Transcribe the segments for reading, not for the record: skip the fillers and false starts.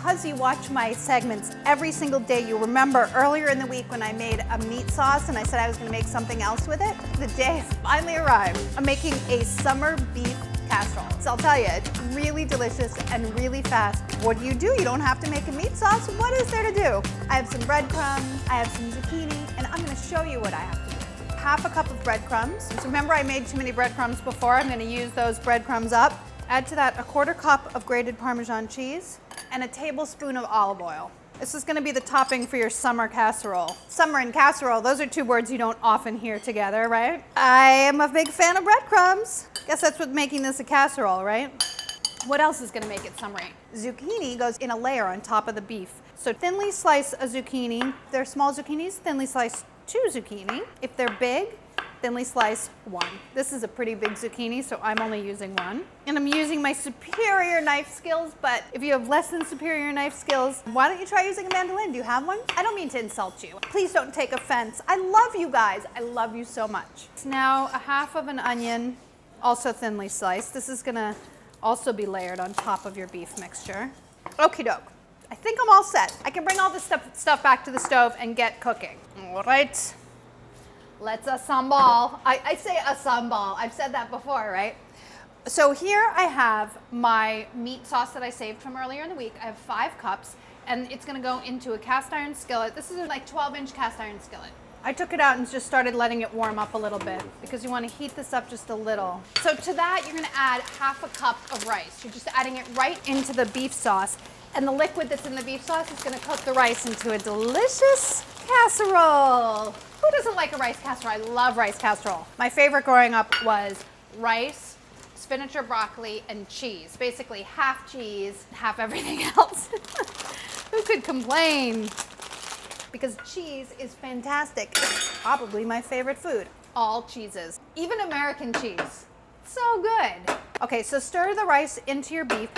because you watch my segments every single day, you'll remember earlier in the week when I made a meat sauce and I said I was gonna make something else with it. The day has finally arrived. I'm making a summer beef casserole. So I'll tell you, it's really delicious and really fast. What do? You don't have to make a meat sauce. What is there to do? I have some breadcrumbs, I have some zucchini, and I'm gonna show you what I have to do. Half a cup of breadcrumbs. So remember I made too many breadcrumbs before. I'm gonna use those breadcrumbs up. Add to that a 1/4 cup of grated Parmesan cheese and a tablespoon of olive oil. This is gonna be the topping for your summer casserole. Summer and casserole, those are two words you don't often hear together, right? I am a big fan of breadcrumbs. Guess that's what's making this a casserole, right? What else is gonna make it summery? Zucchini goes in a layer on top of the beef. So thinly slice a zucchini. If they're small zucchinis, thinly slice 2 zucchini. If they're big, thinly slice 1. This is a pretty big zucchini, so I'm only using 1. And I'm using my superior knife skills, but if you have less than superior knife skills, why don't you try using a mandolin? Do you have one? I don't mean to insult you. Please don't take offense. I love you guys. I love you so much. Now, a half of an onion, also thinly sliced. This is gonna also be layered on top of your beef mixture. Okie doke. I think I'm all set. I can bring all this stuff back to the stove and get cooking. All right. Let's assemble. I say assemble. I've said that before, right? So here I have my meat sauce that I saved from earlier in the week. I have 5 cups, and it's gonna go into a cast iron skillet. This is a 12-inch cast iron skillet. I took it out and just started letting it warm up a little bit because you wanna heat this up just a little. So to that, you're gonna add half a cup of rice. You're just adding it right into the beef sauce, and the liquid that's in the beef sauce is gonna cook the rice into a delicious casserole. Who doesn't like a rice casserole? I love rice casserole. My favorite growing up was rice, spinach or broccoli, and cheese. Basically half cheese, half everything else. Who could complain? Because cheese is fantastic. It's probably my favorite food. All cheeses, even American cheese. So good. Okay, so stir the rice into your beef,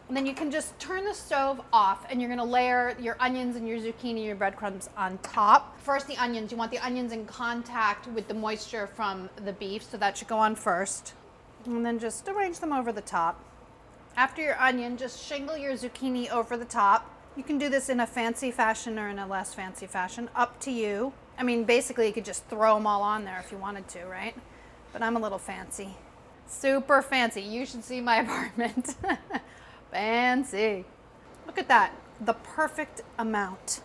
and then you can just turn the stove off, and you're gonna layer your onions and your zucchini and your breadcrumbs on top. First, the onions. You want the onions in contact with the moisture from the beef, so that should go on first. And then just arrange them over the top. After your onion, just shingle your zucchini over the top. You can do this in a fancy fashion or in a less fancy fashion, up to you. I mean, basically you could just throw them all on there if you wanted to, right? But I'm a little fancy. Super fancy. You should see my apartment. Fancy. Look at that, the perfect amount.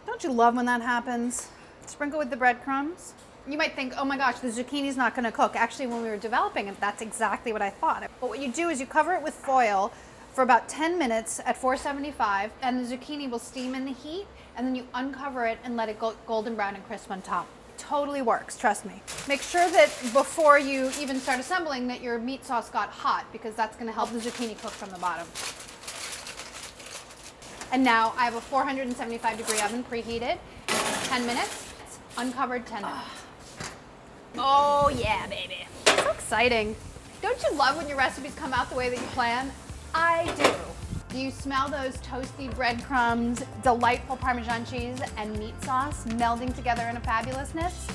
Don't you love when that happens? Sprinkle with the breadcrumbs. You might think, oh my gosh, the zucchini's not gonna cook. Actually, when we were developing it, that's exactly what I thought. But what you do is you cover it with foil for about 10 minutes at 475, and the zucchini will steam in the heat, and then you uncover it and let it go golden brown and crisp on top. Totally works, trust me. Make sure that before you even start assembling that your meat sauce got hot, because that's gonna help the zucchini cook from the bottom. And now I have a 475-degree oven preheated, 10 minutes, uncovered 10 minutes. Oh yeah, baby. So exciting. Don't you love when your recipes come out the way that you plan? I do. Do you smell those toasty breadcrumbs, delightful Parmesan cheese, and meat sauce melding together in a fabulousness?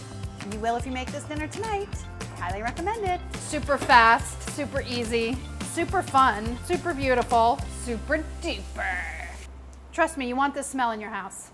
You will if you make this dinner tonight. Highly recommend it. Super fast, super easy, super fun, super beautiful, super duper. Trust me, you want this smell in your house.